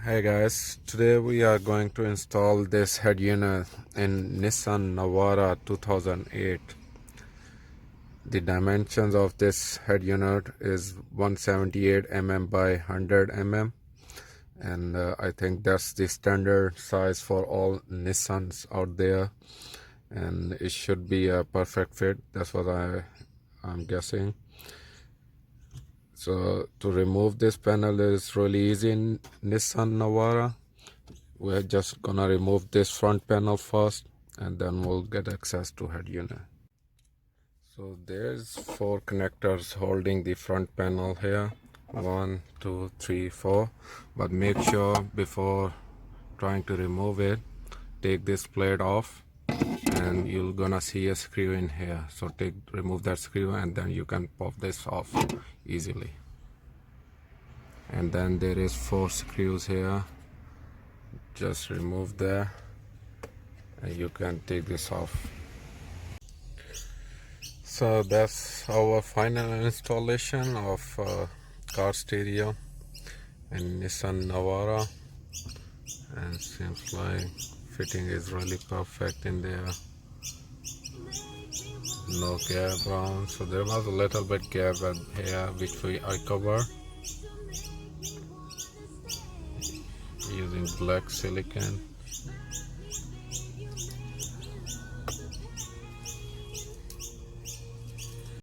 Hey guys, today we are going to install this head unit in Nissan Navara 2008. The dimensions of this head unit is 178 mm by 100 mm, and I think that's the standard size for all Nissans out there, and it should be a perfect fit. That's what I'm guessing. So to remove this panel is really easy in Nissan Navara. We're just gonna remove this front panel first, and then we'll get access to head unit. So there's 4 connectors holding the front panel here. 1, 2, 3, 4. But make sure before trying to remove it, take this plate off, and you're gonna see a screw in here. So remove that screw, and then you can pop this off easily. And then there is 4 screws here. Just remove that, and you can take this off. So that's our final installation of car stereo in Nissan Navara, and seems like fitting is really perfect in there. No gap around, so there was a little bit gap here which I covered using black silicone.